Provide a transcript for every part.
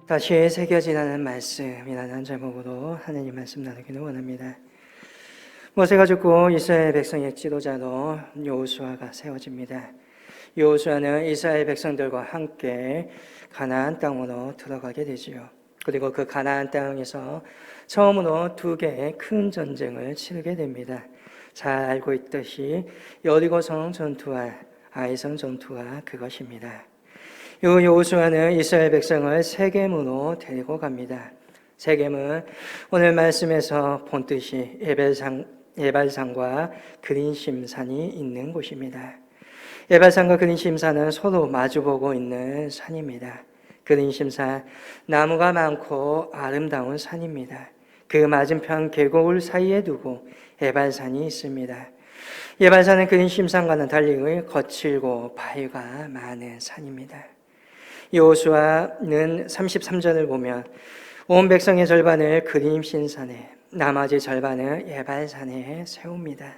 다시 새겨지라는 말씀이라는 제목으로 하나님 말씀 나누기를 원합니다. 모세가 죽고 이스라엘 백성의 지도자로 여호수아가 세워집니다. 여호수아는 이스라엘 백성들과 함께 가나안 땅으로 들어가게 되지요. 그리고 그 가나안 땅에서 처음으로 두 개의 큰 전쟁을 치르게 됩니다. 잘 알고 있듯이 여리고성 전투와 아이성 전투가 그것입니다. 여호수아는 이스라엘 백성을 세겜으로 데리고 갑니다. 세겜은 오늘 말씀에서 본 뜻이 에발산과 그린심산이 있는 곳입니다. 에발산과 그린심산은 서로 마주보고 있는 산입니다. 그린심산, 나무가 많고 아름다운 산입니다. 그 맞은편 계곡을 사이에 두고 에발산이 있습니다. 에발산은 그린심산과는 달리 거칠고 바위가 많은 산입니다. 여호수아는 33절을 보면 온 백성의 절반을 그린심산에, 나머지 절반을 에발산에 세웁니다.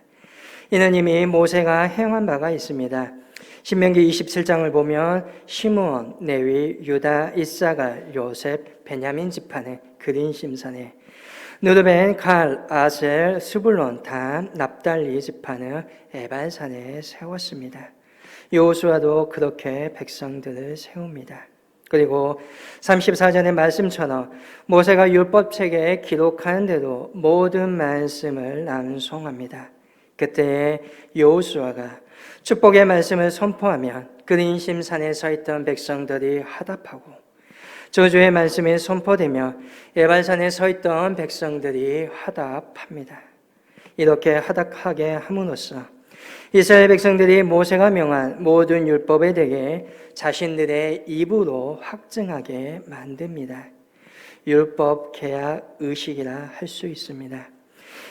이는 이미 모세가 행한 바가 있습니다. 신명기 27장을 보면 시므온, 레위, 유다, 이사갈, 요셉, 베냐민 지파는 그린심산에, 누르벤, 갈, 아셀, 스불론, 단, 납달리 지파는 에발산에 세웠습니다. 여호수아도 그렇게 백성들을 세웁니다. 그리고 34절의 말씀처럼 모세가 율법책에 기록한 대로 모든 말씀을 낭송합니다. 그때 여호수아가 축복의 말씀을 선포하면 그린심산에 서 있던 백성들이 화답하고, 저주의 말씀이 선포되며 에발산에 서 있던 백성들이 화답합니다. 이렇게 화답하게 함으로써 이스라엘 백성들이 모세가 명한 모든 율법에 대해 자신들의 입으로 확증하게 만듭니다. 율법 계약 의식이라 할 수 있습니다.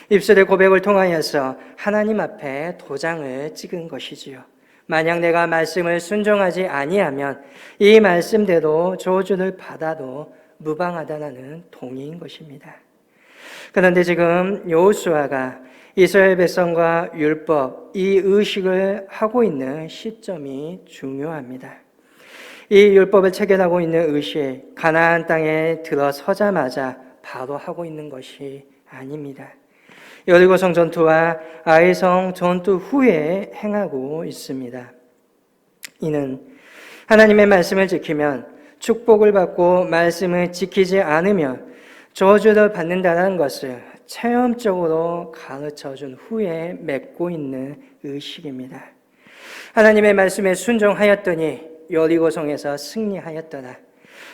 입술의 고백을 통하여서 하나님 앞에 도장을 찍은 것이지요. 만약 내가 말씀을 순종하지 아니하면 이 말씀대로 저주를 받아도 무방하다는 동의인 것입니다. 그런데 지금 여호수아가 이스라엘 백성과 율법, 이 의식을 하고 있는 시점이 중요합니다. 이 율법을 체결하고 있는 의식, 가나안 땅에 들어서자마자 바로 하고 있는 것이 아닙니다. 여리고성 전투와 아이성 전투 후에 행하고 있습니다. 이는 하나님의 말씀을 지키면 축복을 받고 말씀을 지키지 않으면 저주를 받는다는 것을 체험적으로 가르쳐준 후에 맺고 있는 의식입니다. 하나님의 말씀에 순종하였더니 여리고성에서 승리하였더라.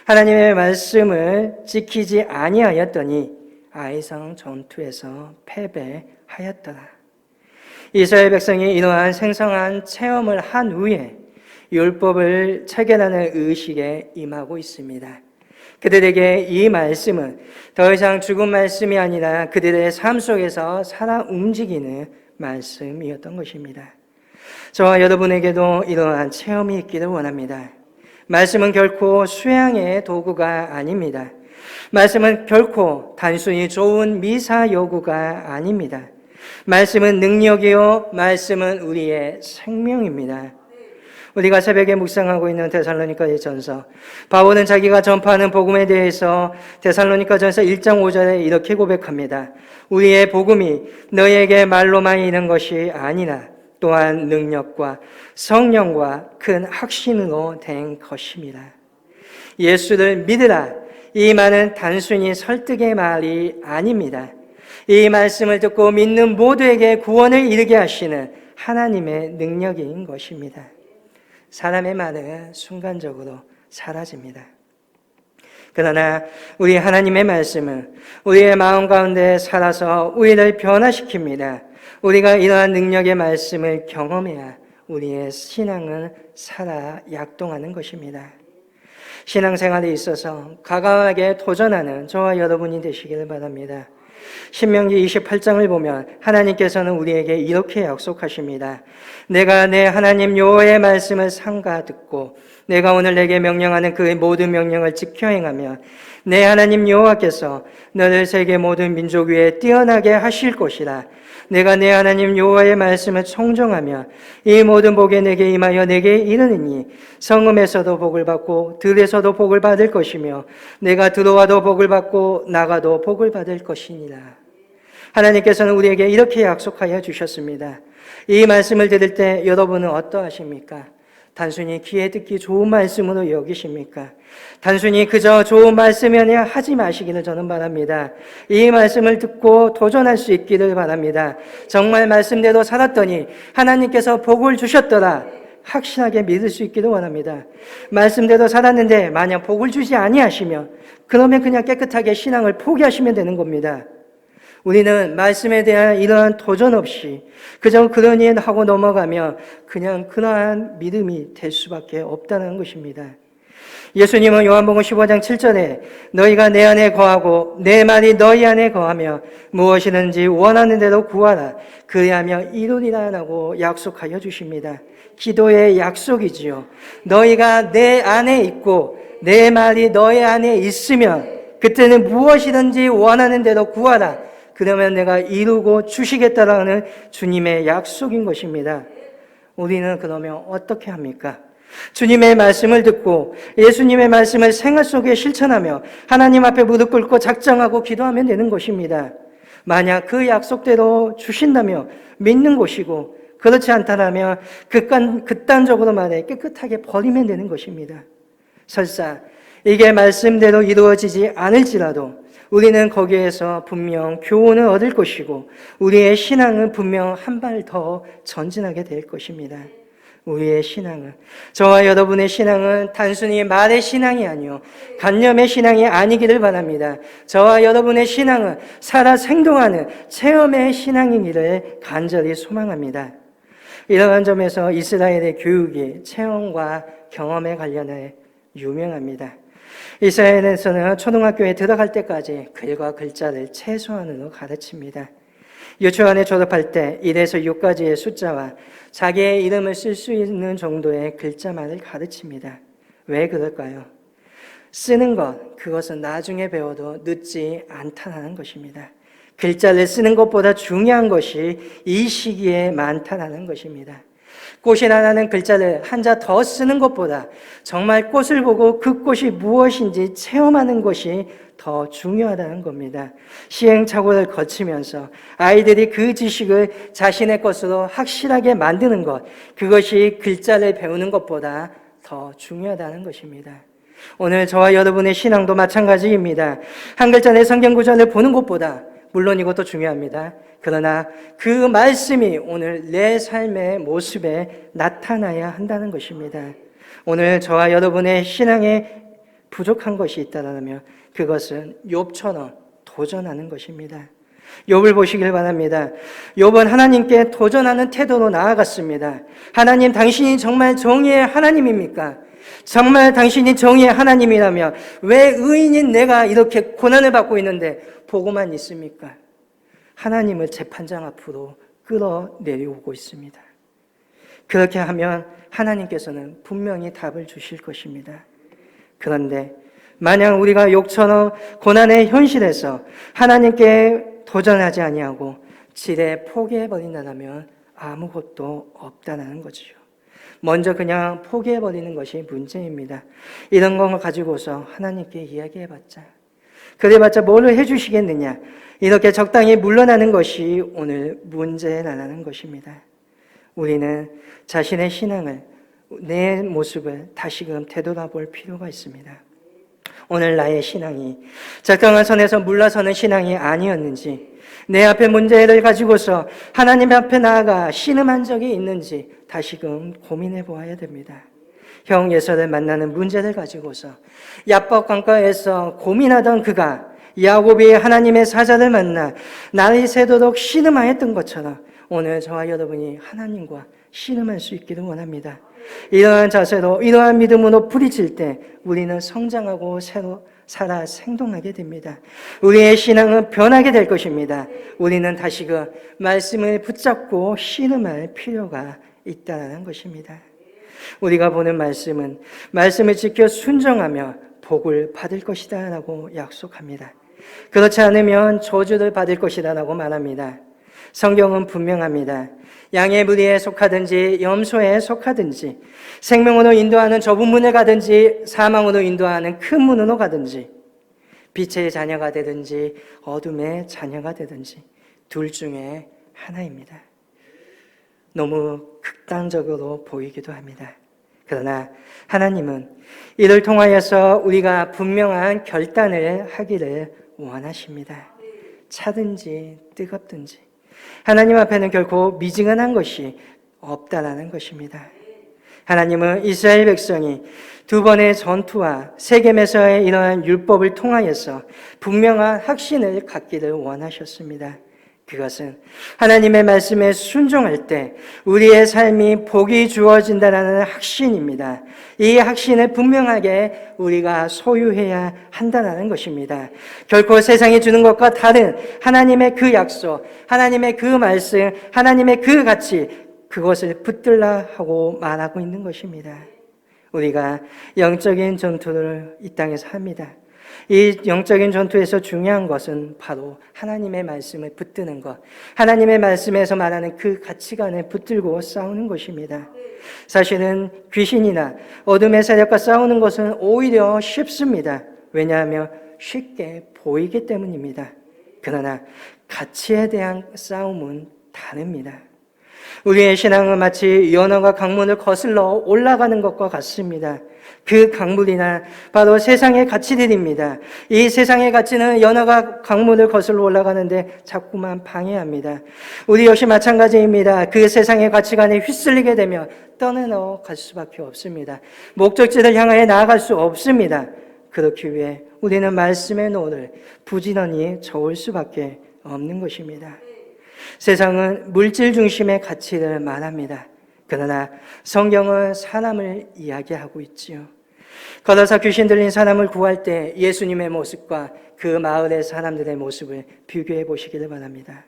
하나님의 말씀을 지키지 아니하였더니 아이성 전투에서 패배하였더라. 이스라엘 백성이 이러한 생생한 체험을 한 후에 율법을 체결하는 의식에 임하고 있습니다. 그들에게 이 말씀은 더 이상 죽은 말씀이 아니라 그들의 삶 속에서 살아 움직이는 말씀이었던 것입니다. 저와 여러분에게도 이러한 체험이 있기를 원합니다. 말씀은 결코 수양의 도구가 아닙니다. 말씀은 결코 단순히 좋은 미사 여구가 아닙니다. 말씀은 능력이요, 말씀은 우리의 생명입니다. 우리가 새벽에 묵상하고 있는 데살로니가의 전서, 바울은 자기가 전파하는 복음에 대해서 데살로니가 전서 1장 5절에 이렇게 고백합니다. 우리의 복음이 너에게 말로만 이른 것이 아니라 또한 능력과 성령과 큰 확신으로 된 것입니다. 예수를 믿으라, 이 말은 단순히 설득의 말이 아닙니다. 이 말씀을 듣고 믿는 모두에게 구원을 이루게 하시는 하나님의 능력인 것입니다. 사람의 말은 순간적으로 사라집니다. 그러나 우리 하나님의 말씀은 우리의 마음 가운데 살아서 우리를 변화시킵니다. 우리가 이러한 능력의 말씀을 경험해야 우리의 신앙은 살아 약동하는 것입니다. 신앙생활에 있어서 과감하게 도전하는 저와 여러분이 되시기를 바랍니다. 신명기 28장을 보면 하나님께서는 우리에게 이렇게 약속하십니다. 내가 내 하나님 여호와의 말씀을 삼가 듣고 내가 오늘 내게 명령하는 그 모든 명령을 지켜 행하면 내 하나님 여호와께서 너를 세계 모든 민족 위에 뛰어나게 하실 것이라. 내가 내 하나님 여호와의 말씀을 청종하며 이 모든 복이 내게 임하여 내게 이르느니 성읍에서도 복을 받고 들에서도 복을 받을 것이며 내가 들어와도 복을 받고 나가도 복을 받을 것이니라. 하나님께서는 우리에게 이렇게 약속하여 주셨습니다. 이 말씀을 들을 때 여러분은 어떠하십니까? 단순히 귀에 듣기 좋은 말씀으로 여기십니까? 단순히 그저 좋은 말씀이 아니라 하지 마시기를 저는 바랍니다. 이 말씀을 듣고 도전할 수 있기를 바랍니다. 정말 말씀대로 살았더니 하나님께서 복을 주셨더라. 확실하게 믿을 수 있기를 원합니다. 말씀대로 살았는데 만약 복을 주지 아니하시면 그러면 그냥 깨끗하게 신앙을 포기하시면 되는 겁니다. 우리는 말씀에 대한 이러한 도전 없이 그저 그런 일 하고 넘어가며 그냥 그러한 믿음이 될 수밖에 없다는 것입니다. 예수님은 요한복음 15장 7절에 너희가 내 안에 거하고 내 말이 너희 안에 거하며 무엇이든지 원하는 대로 구하라 그리하면 이루리라 라고 약속하여 주십니다. 기도의 약속이지요. 너희가 내 안에 있고 내 말이 너희 안에 있으면 그때는 무엇이든지 원하는 대로 구하라. 그러면 내가 이루고 주시겠다라는 주님의 약속인 것입니다. 우리는 그러면 어떻게 합니까? 주님의 말씀을 듣고 예수님의 말씀을 생활 속에 실천하며 하나님 앞에 무릎 꿇고 작정하고 기도하면 되는 것입니다. 만약 그 약속대로 주신다며 믿는 것이고 그렇지 않다면 극단적으로 말해 깨끗하게 버리면 되는 것입니다. 설사 이게 말씀대로 이루어지지 않을지라도 우리는 거기에서 분명 교훈을 얻을 것이고 우리의 신앙은 분명 한 발 더 전진하게 될 것입니다. 우리의 신앙은, 저와 여러분의 신앙은 단순히 말의 신앙이 아니요 관념의 신앙이 아니기를 바랍니다. 저와 여러분의 신앙은 살아 생동하는 체험의 신앙이기를 간절히 소망합니다. 이러한 점에서 이스라엘의 교육이 체험과 경험에 관련해 유명합니다. 이스라엘에서는 초등학교에 들어갈 때까지 글과 글자를 최소한으로 가르칩니다. 유치원에 졸업할 때 1에서 6까지의 숫자와 자기의 이름을 쓸 수 있는 정도의 글자만을 가르칩니다. 왜 그럴까요? 쓰는 것, 그것은 나중에 배워도 늦지 않다는 것입니다. 글자를 쓰는 것보다 중요한 것이 이 시기에 많다는 것입니다. 꽃이라는 글자를 한자 더 쓰는 것보다 정말 꽃을 보고 그 꽃이 무엇인지 체험하는 것이 더 중요하다는 겁니다. 시행착오를 거치면서 아이들이 그 지식을 자신의 것으로 확실하게 만드는 것, 그것이 글자를 배우는 것보다 더 중요하다는 것입니다. 오늘 저와 여러분의 신앙도 마찬가지입니다. 한 글자의 성경 구절을 보는 것보다 물론 이것도 중요합니다. 그러나 그 말씀이 오늘 내 삶의 모습에 나타나야 한다는 것입니다. 오늘 저와 여러분의 신앙에 부족한 것이 있다면 그것은 욥처럼 도전하는 것입니다. 욥을 보시길 바랍니다. 욥은 하나님께 도전하는 태도로 나아갔습니다. 하나님, 당신이 정말 정의의 하나님입니까? 정말 당신이 정의의 하나님이라면 왜 의인인 내가 이렇게 고난을 받고 있는데 보고만 있습니까? 하나님을 재판장 앞으로 끌어내려오고 있습니다. 그렇게 하면 하나님께서는 분명히 답을 주실 것입니다. 그런데 만약 우리가 욥처럼 고난의 현실에서 하나님께 도전하지 아니하고 지레 포기해버린다면 아무것도 없다는 거지요. 먼저 그냥 포기해버리는 것이 문제입니다. 이런 걸 가지고서 하나님께 이야기해봤자, 그래봤자 뭘 해주시겠느냐, 이렇게 적당히 물러나는 것이 오늘 문제라는 것입니다. 우리는 자신의 신앙을, 내 모습을 다시금 되돌아볼 필요가 있습니다. 오늘 나의 신앙이 적당한 선에서 물러서는 신앙이 아니었는지, 내 앞에 문제를 가지고서 하나님 앞에 나아가 신음한 적이 있는지 다시금 고민해 보아야 됩니다. 형 예서를 만나는 문제를 가지고서 야복 강가에서 고민하던 그가 야곱이 하나님의 사자를 만나 날이 새도록 신음하였던 것처럼 오늘 저와 여러분이 하나님과 신음할 수 있기를 원합니다. 이러한 자세로, 이러한 믿음으로 부딪힐 때 우리는 성장하고 새로 살아 생동하게 됩니다. 우리의 신앙은 변하게 될 것입니다. 우리는 다시금 말씀을 붙잡고 신음할 필요가 있다는 것입니다. 우리가 보는 말씀은 말씀을 지켜 순종하며 복을 받을 것이다 라고 약속합니다. 그렇지 않으면 저주를 받을 것이다 라고 말합니다. 성경은 분명합니다. 양의 무리에 속하든지 염소에 속하든지 생명으로 인도하는 좁은 문을 가든지 사망으로 인도하는 큰 문으로 가든지 빛의 자녀가 되든지 어둠의 자녀가 되든지 둘 중에 하나입니다. 너무 극단적으로 보이기도 합니다. 그러나 하나님은 이를 통하여서 우리가 분명한 결단을 하기를 원하십니다. 차든지 뜨겁든지 하나님 앞에는 결코 미지근한 것이 없다라는 것입니다. 하나님은 이스라엘 백성이 두 번의 전투와 세겜에서의 이러한 율법을 통하여서 분명한 확신을 갖기를 원하셨습니다. 그것은 하나님의 말씀에 순종할 때 우리의 삶이 복이 주어진다는 확신입니다. 이 확신을 분명하게 우리가 소유해야 한다는 것입니다. 결코 세상이 주는 것과 다른 하나님의 그 약속, 하나님의 그 말씀, 하나님의 그 가치, 그것을 붙들라 하고 말하고 있는 것입니다. 우리가 영적인 전투를 이 땅에서 합니다. 이 영적인 전투에서 중요한 것은 바로 하나님의 말씀을 붙드는 것, 하나님의 말씀에서 말하는 그 가치관을 붙들고 싸우는 것입니다. 사실은 귀신이나 어둠의 세력과 싸우는 것은 오히려 쉽습니다. 왜냐하면 쉽게 보이기 때문입니다. 그러나 가치에 대한 싸움은 다릅니다. 우리의 신앙은 마치 연어가 강문을 거슬러 올라가는 것과 같습니다. 그 강물이나 바로 세상의 가치들입니다. 이 세상의 가치는 연어가 강문을 거슬러 올라가는데 자꾸만 방해합니다. 우리 역시 마찬가지입니다. 그 세상의 가치관에 휩쓸리게 되면 떠내려 갈 수밖에 없습니다. 목적지를 향하여 나아갈 수 없습니다. 그렇기 위해 우리는 말씀의 노를 부지런히 저을 수밖에 없는 것입니다. 세상은 물질 중심의 가치를 말합니다. 그러나 성경은 사람을 이야기하고 있지요. 걸어서 귀신 들린 사람을 구할 때 예수님의 모습과 그 마을의 사람들의 모습을 비교해 보시기를 바랍니다.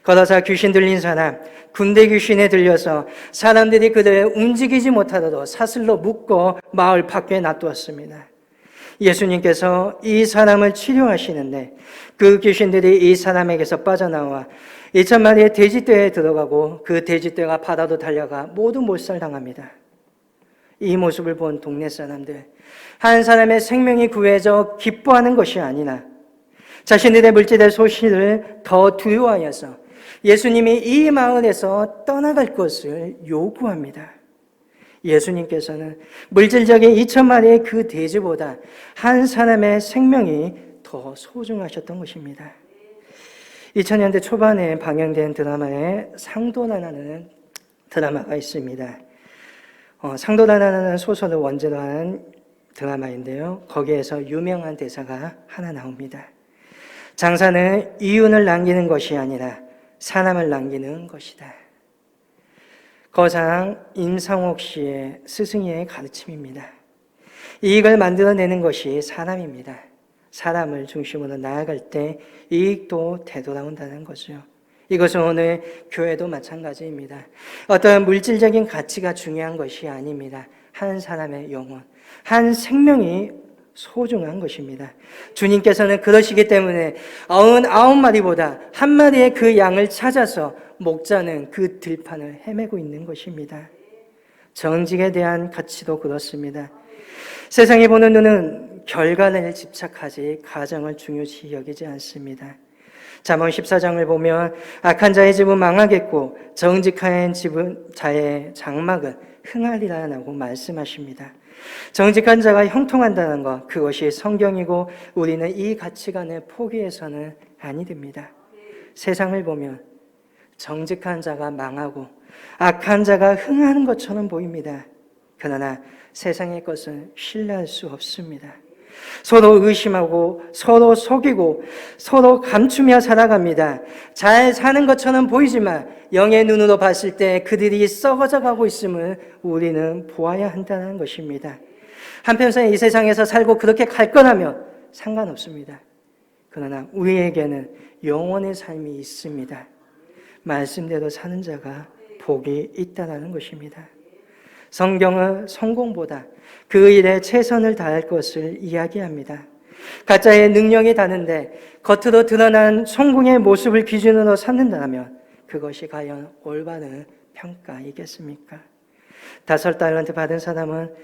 걸어서 귀신 들린 사람, 군대 귀신에 들려서 사람들이 그들을 움직이지 못하도록 사슬로 묶고 마을 밖에 놔두었습니다. 예수님께서 이 사람을 치료하시는데 그 귀신들이 이 사람에게서 빠져나와 2,000마리의 돼지떼에 들어가고 그 돼지떼가 바다로 달려가 모두 몰살당합니다. 이 모습을 본 동네 사람들, 한 사람의 생명이 구해져 기뻐하는 것이 아니라 자신들의 물질의 소실을 더 두려워하여서 예수님이 이 마을에서 떠나갈 것을 요구합니다. 예수님께서는 물질적인 2,000마리의 그 돼지보다 한 사람의 생명이 더 소중하셨던 것입니다. 2000년대 초반에 방영된 드라마에 상도나라는 드라마가 있습니다. 상도나라는 소설을 원제로 한 드라마인데요. 거기에서 유명한 대사가 하나 나옵니다. 장사는 이윤을 남기는 것이 아니라 사람을 남기는 것이다. 거장 임상옥 씨의 스승의 가르침입니다. 이익을 만들어내는 것이 사람입니다. 사람을 중심으로 나아갈 때 이익도 되돌아온다는 거죠. 이것은 오늘 교회도 마찬가지입니다. 어떤 물질적인 가치가 중요한 것이 아닙니다. 한 사람의 영혼, 한 생명이 소중한 것입니다. 주님께서는 그러시기 때문에 99마리보다 한 마리의 그 양을 찾아서 목자는 그 들판을 헤매고 있는 것입니다. 정직에 대한 가치도 그렇습니다. 세상이 보는 눈은 결과를 집착하지 가정을 중요시 여기지 않습니다. 잠언 14장을 보면 악한 자의 집은 망하겠고 정직한 자의 장막은 흥하리라고 말씀하십니다. 정직한 자가 형통한다는 것, 그것이 성경이고 우리는 이 가치관을 포기해서는 아니 됩니다. 세상을 보면 정직한 자가 망하고 악한 자가 흥하는 것처럼 보입니다. 그러나 세상의 것은 신뢰할 수 없습니다. 서로 의심하고 서로 속이고 서로 감추며 살아갑니다. 잘 사는 것처럼 보이지만 영의 눈으로 봤을 때 그들이 썩어져 가고 있음을 우리는 보아야 한다는 것입니다. 한편으로는 이 세상에서 살고 그렇게 갈 거라면 상관없습니다. 그러나 우리에게는 영원의 삶이 있습니다. 말씀대로 사는 자가 복이 있다는 것입니다. 성경은 성공보다 그 일에 최선을 다할 것을 이야기합니다. 가짜의 능력이 다른데 겉으로 드러난 성공의 모습을 기준으로 삼는다면 그것이 과연 올바른 평가이겠습니까? 5달란트 받은 사람은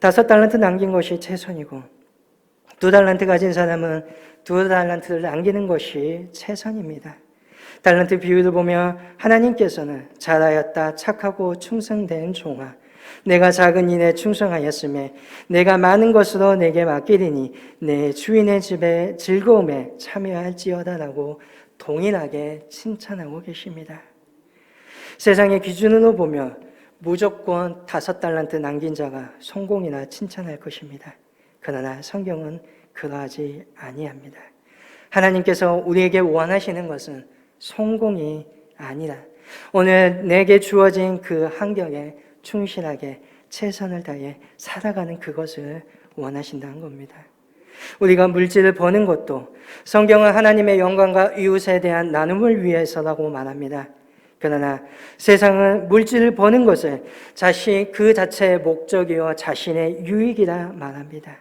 5달란트 남긴 것이 최선이고 2달란트 가진 사람은 2달란트를 남기는 것이 최선입니다. 달란트 비유를 보면 하나님께서는 잘하였다 착하고 충성된 종아, 내가 작은 일에 충성하였으며 내가 많은 것으로 내게 맡기리니 내 주인의 집에 즐거움에 참여할지어다라고 동일하게 칭찬하고 계십니다. 세상의 기준으로 보면 무조건 5달란트 남긴 자가 성공이나 칭찬할 것입니다. 그러나 성경은 그러하지 아니합니다. 하나님께서 우리에게 원하시는 것은 성공이 아니라 오늘 내게 주어진 그 환경에 충실하게 최선을 다해 살아가는 그것을 원하신다는 겁니다. 우리가 물질을 버는 것도 성경은 하나님의 영광과 이웃에 대한 나눔을 위해서라고 말합니다. 그러나 세상은 물질을 버는 것을 그 자체의 목적이요 자신의 유익이라 말합니다.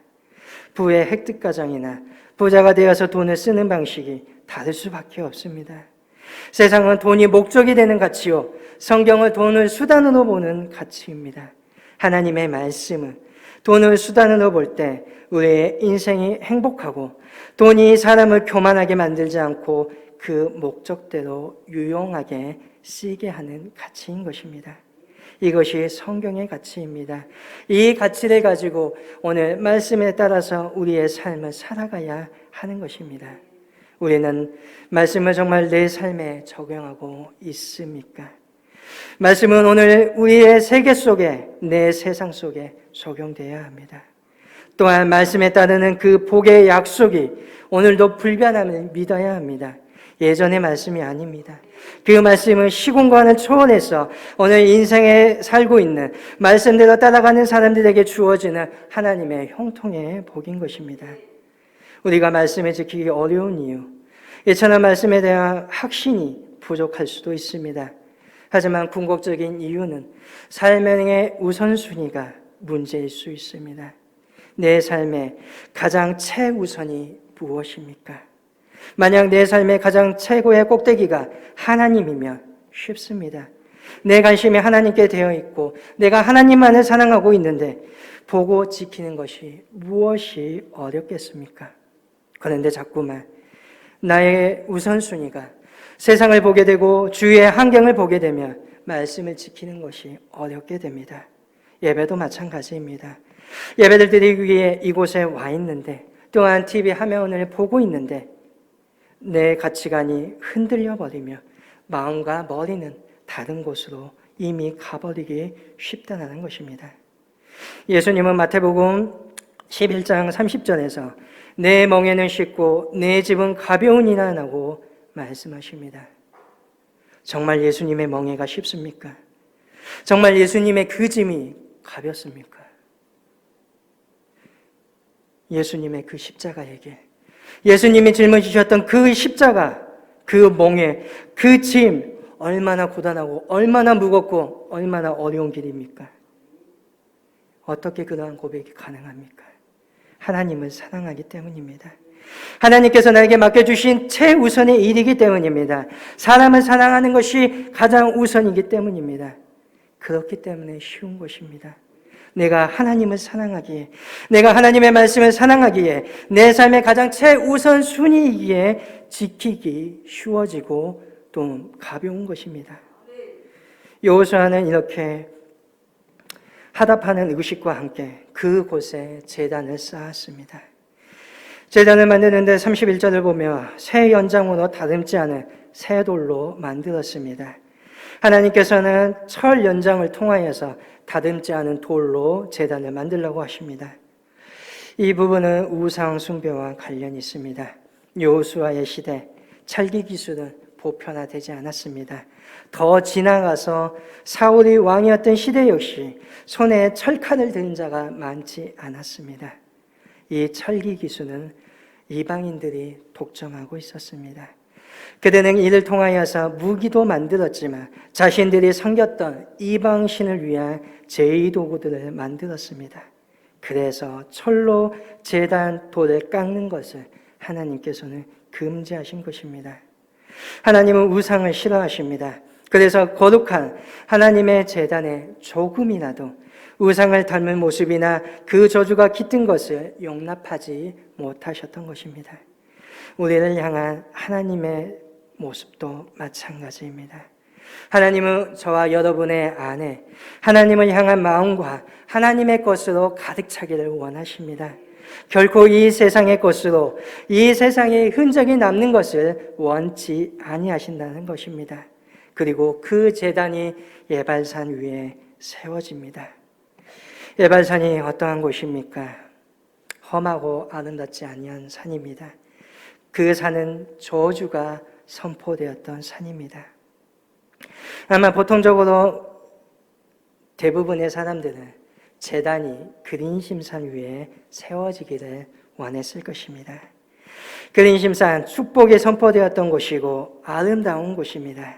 부의 획득 과정이나 부자가 되어서 돈을 쓰는 방식이 다를 수밖에 없습니다. 세상은 돈이 목적이 되는 가치요, 성경은 돈을 수단으로 보는 가치입니다. 하나님의 말씀은 돈을 수단으로 볼 때 우리의 인생이 행복하고 돈이 사람을 교만하게 만들지 않고 그 목적대로 유용하게 쓰게 하는 가치인 것입니다. 이것이 성경의 가치입니다. 이 가치를 가지고 오늘 말씀에 따라서 우리의 삶을 살아가야 하는 것입니다. 우리는 말씀을 정말 내 삶에 적용하고 있습니까? 말씀은 오늘 우리의 세계 속에, 내 세상 속에 적용되어야 합니다. 또한 말씀에 따르는 그 복의 약속이 오늘도 불변함을 믿어야 합니다. 예전의 말씀이 아닙니다. 그 말씀은 시공간을 초월해서 오늘 인생에 살고 있는 말씀대로 따라가는 사람들에게 주어지는 하나님의 형통의 복인 것입니다. 우리가 말씀을 지키기 어려운 이유, 이처럼 말씀에 대한 확신이 부족할 수도 있습니다. 하지만 궁극적인 이유는 삶의 우선순위가 문제일 수 있습니다. 내 삶의 가장 최우선이 무엇입니까? 만약 내 삶의 가장 최고의 꼭대기가 하나님이면 쉽습니다. 내 관심이 하나님께 되어 있고 내가 하나님만을 사랑하고 있는데 보고 지키는 것이 무엇이 어렵겠습니까? 그런데 자꾸만 나의 우선순위가 세상을 보게 되고 주위의 환경을 보게 되면 말씀을 지키는 것이 어렵게 됩니다. 예배도 마찬가지입니다. 예배를 드리기 위해 이곳에 와 있는데 또한 TV 화면을 보고 있는데 내 가치관이 흔들려 버리며 마음과 머리는 다른 곳으로 이미 가버리기 쉽다는 것입니다. 예수님은 마태복음 11장 30절에서 내 멍에는 쉽고 내 집은 가벼우니라 라고 말씀하십니다. 정말 예수님의 멍에가 쉽습니까? 정말 예수님의 그 짐이 가볍습니까? 예수님의 그 십자가에게 예수님이 짊어지셨던 그 십자가, 그 멍에, 그 짐 얼마나 고단하고 얼마나 무겁고 얼마나 어려운 길입니까? 어떻게 그러한 고백이 가능합니까? 하나님을 사랑하기 때문입니다. 하나님께서 나에게 맡겨주신 최우선의 일이기 때문입니다. 사람을 사랑하는 것이 가장 우선이기 때문입니다. 그렇기 때문에 쉬운 것입니다. 내가 하나님을 사랑하기에, 내가 하나님의 말씀을 사랑하기에, 내 삶의 가장 최우선 순위이기에 지키기 쉬워지고 또 가벼운 것입니다. 여호수아는 이렇게 하답하는 의식과 함께 그곳에 제단을 쌓았습니다. 제단을 만드는데 31절을 보며 새 연장으로 다듬지 않은 새 돌로 만들었습니다. 하나님께서는 철 연장을 통하여서 다듬지 않은 돌로 제단을 만들려고 하십니다. 이 부분은 우상 숭배와 관련이 있습니다. 여호수아의 시대 찰기 기술은 보편화되지 않았습니다. 더 지나가서 사울이 왕이었던 시대 역시 손에 철칼을 든 자가 많지 않았습니다. 이 찰기 기술은 이방인들이 독점하고 있었습니다. 그들은 이를 통하여서 무기도 만들었지만 자신들이 섬겼던 이방신을 위한 제의도구들을 만들었습니다. 그래서 철로 제단 돌을 깎는 것을 하나님께서는 금지하신 것입니다. 하나님은 우상을 싫어하십니다. 그래서 거룩한 하나님의 제단에 조금이라도 우상을 닮은 모습이나 그 저주가 깃든 것을 용납하지 못하셨던 것입니다. 우리를 향한 하나님의 모습도 마찬가지입니다. 하나님은 저와 여러분의 안에 하나님을 향한 마음과 하나님의 것으로 가득 차기를 원하십니다. 결코 이 세상의 것으로 이 세상에 흔적이 남는 것을 원치 아니하신다는 것입니다. 그리고 그 제단이 예발산 위에 세워집니다. 예발산이 어떠한 곳입니까? 험하고 아름답지 아니한 산입니다. 그 산은 저주가 선포되었던 산입니다. 아마 보통적으로 대부분의 사람들은 제단이 그린심산 위에 세워지기를 원했을 것입니다. 그린심산, 축복이 선포되었던 곳이고 아름다운 곳입니다.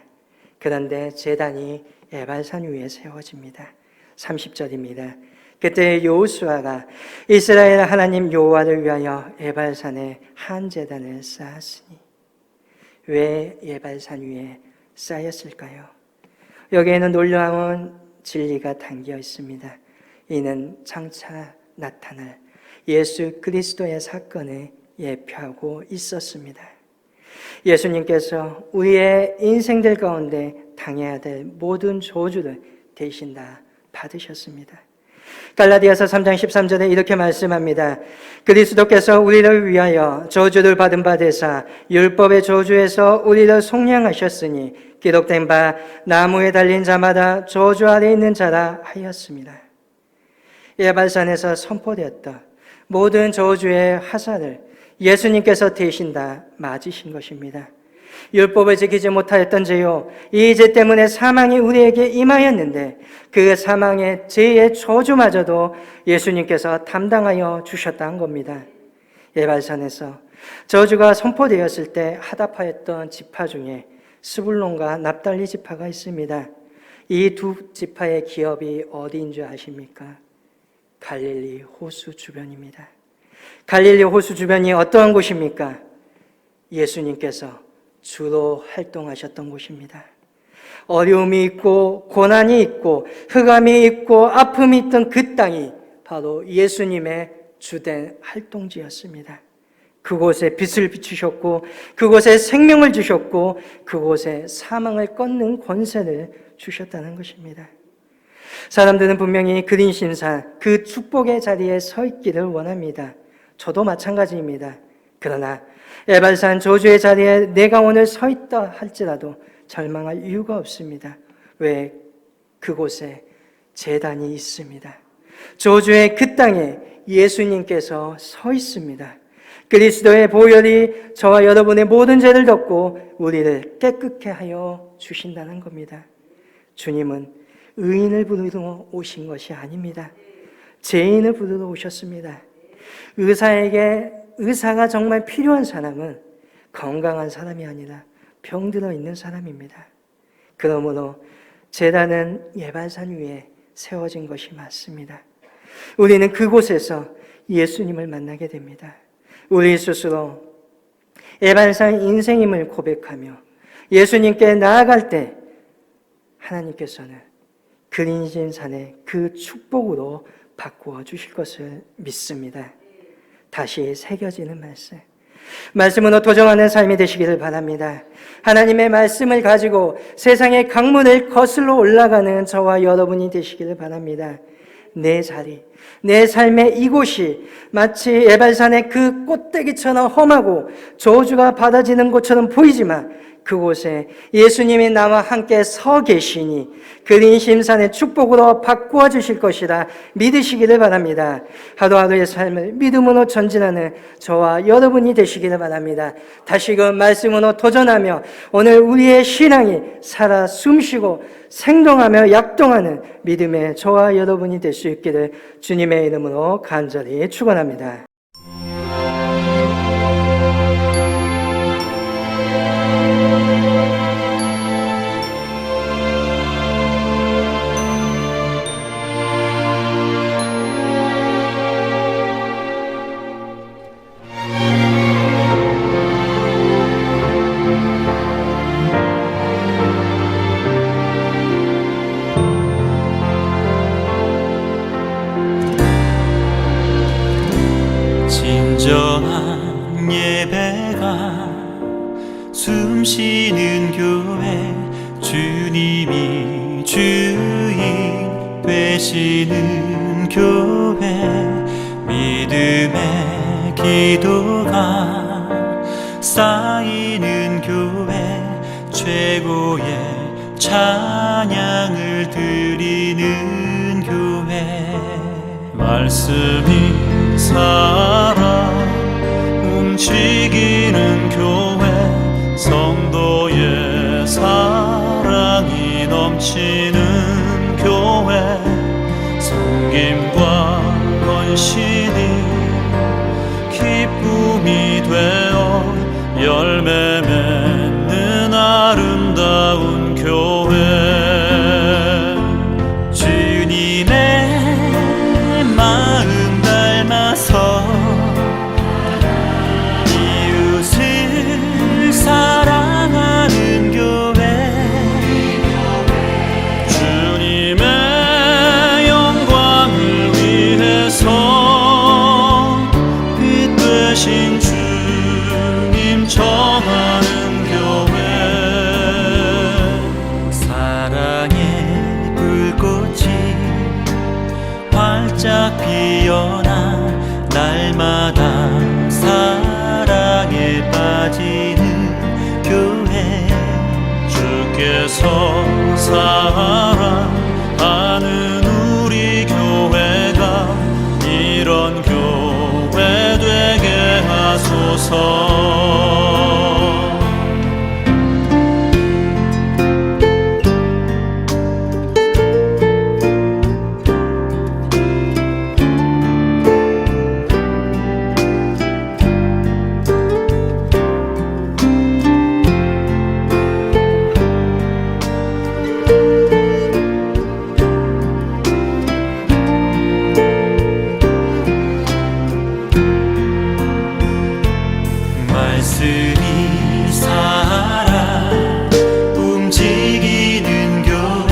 그런데 제단이 에발산 위에 세워집니다. 30절입니다. 그때 여호수아가 이스라엘 하나님 여호와를 위하여 에발산에 한 제단을 쌓았으니, 왜 에발산 위에 쌓였을까요? 여기에는 놀라운 진리가 담겨 있습니다. 이는 장차 나타날 예수 그리스도의 사건을 예표하고 있었습니다. 예수님께서 우리의 인생들 가운데 당해야 될 모든 저주를 대신 다 받으셨습니다. 갈라디아서 3장 13절에 이렇게 말씀합니다. 그리스도께서 우리를 위하여 저주를 받은 바 되사 율법의 저주에서 우리를 속량하셨으니 기록된 바 나무에 달린 자마다 저주 아래 있는 자라 하였습니다. 예발산에서 선포되었던 모든 저주의 화살을 예수님께서 대신 다 맞으신 것입니다. 율법을 지키지 못하였던 죄요, 이 죄 때문에 사망이 우리에게 임하였는데 그 사망의 죄의 저주마저도 예수님께서 담당하여 주셨다는 겁니다. 예발산에서 저주가 선포되었을 때 하답하였던 지파 중에 스불론과 납달리 지파가 있습니다. 이 두 지파의 기업이 어디인 줄 아십니까? 갈릴리 호수 주변입니다. 갈릴리 호수 주변이 어떠한 곳입니까? 예수님께서 주로 활동하셨던 곳입니다. 어려움이 있고 고난이 있고 흑암이 있고 아픔이 있던 그 땅이 바로 예수님의 주된 활동지였습니다. 그곳에 빛을 비추셨고 그곳에 생명을 주셨고 그곳에 사망을 꺾는 권세를 주셨다는 것입니다. 사람들은 분명히 그린심산, 그 축복의 자리에 서 있기를 원합니다. 저도 마찬가지입니다. 그러나 에발산 저주의 자리에 내가 오늘 서 있다 할지라도 절망할 이유가 없습니다. 왜? 그곳에 제단이 있습니다. 저주의 그 땅에 예수님께서 서 있습니다. 그리스도의 보혈이 저와 여러분의 모든 죄를 덮고 우리를 깨끗게 하여 주신다는 겁니다. 주님은 의인을 부르러 오신 것이 아닙니다. 죄인을 부르러 오셨습니다. 의사가 정말 필요한 사람은 건강한 사람이 아니라 병들어 있는 사람입니다. 그러므로 제단은 예발산 위에 세워진 것이 맞습니다. 우리는 그곳에서 예수님을 만나게 됩니다. 우리 스스로 예발산 인생임을 고백하며 예수님께 나아갈 때 하나님께서는 그린심산의 그 축복으로 바꾸어 주실 것을 믿습니다. 다시 새겨지는 말씀으로 도전하는 삶이 되시기를 바랍니다. 하나님의 말씀을 가지고 세상의 강문을 거슬러 올라가는 저와 여러분이 되시기를 바랍니다. 내 자리, 내 삶의 이곳이 마치 에발산의 그 꽃대기처럼 험하고 저주가 받아지는 곳처럼 보이지만 그곳에 예수님이 나와 함께 서 계시니 그린심산의 축복으로 바꾸어 주실 것이라 믿으시기를 바랍니다. 하루하루의 삶을 믿음으로 전진하는 저와 여러분이 되시기를 바랍니다. 다시금 말씀으로 도전하며 오늘 우리의 신앙이 살아 숨쉬고 생동하며 약동하는 믿음의 저와 여러분이 될 수 있기를 주님의 이름으로 간절히 축원합니다. 온전한 예배가 숨쉬는 교회, 주님이 주인 되시는 교회, 믿음의 기도가 쌓이는 교회, 최고의 찬양을 드리는 교회. 말씀이 살아 움직이는 교회, 성도의 사랑이 넘치는 교회, 섬김과 헌신이 기쁨이 되어 열매 맺는 아름다운 교회. 주님의 마음 닮아서 이웃을 사랑하는 교회, 주님의 영광을 위해서 빛 되신 주님 전하는 교회. 사랑의 불꽃이 활짝 피어나 날마다 사랑에 빠지는 교회, 주께서 사랑하는 우리 교회가 이런 교회 되게 하소서. 말씀이 살아 움직이는 교회,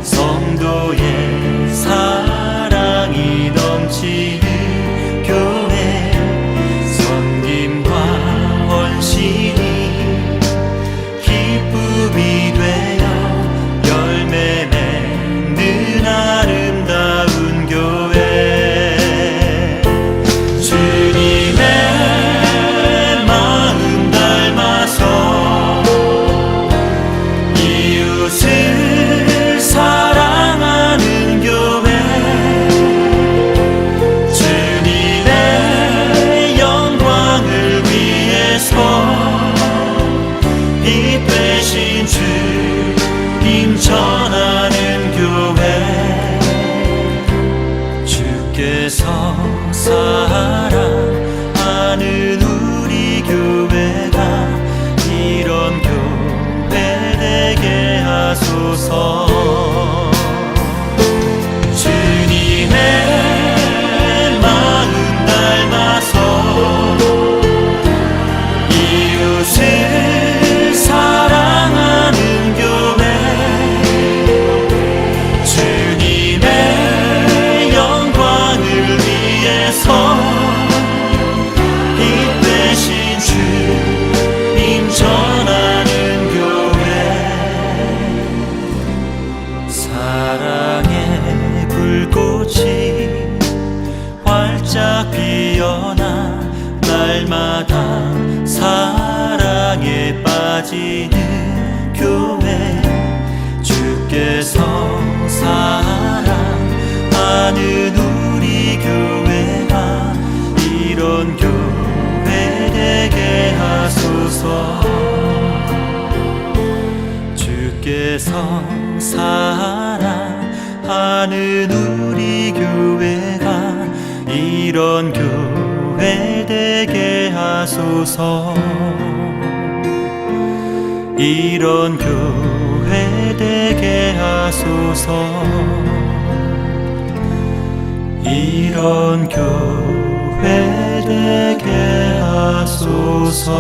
성도의 사랑이 넘치는 교회, 섬김과 헌신이 기쁨이 되어 열매 맺는 아름다운 교회. 주님의 이웃을 사랑하는 교회, 주님의 영광을 위해서 빛 되신 주님 전하는 교회, 주께서 사랑하는 우리 교회가 이런 교회 되게 하소서. 주님의 마음 닮아서 이웃을 사랑하는 교회, 주님의 영광을 위해서 빛 되신 주님 전하는 교회. 사랑의 불꽃이 활짝 피어나 날마다 사랑에 빠지는 교회, 주께서 사랑하는 우리 교회가 이런 교회 되게 하소서. 주께서 사랑하는 우리 교회가 이런 교회 되게 하소서. 이런 교회 되게 하소서. 이런 교회 되게 하소서.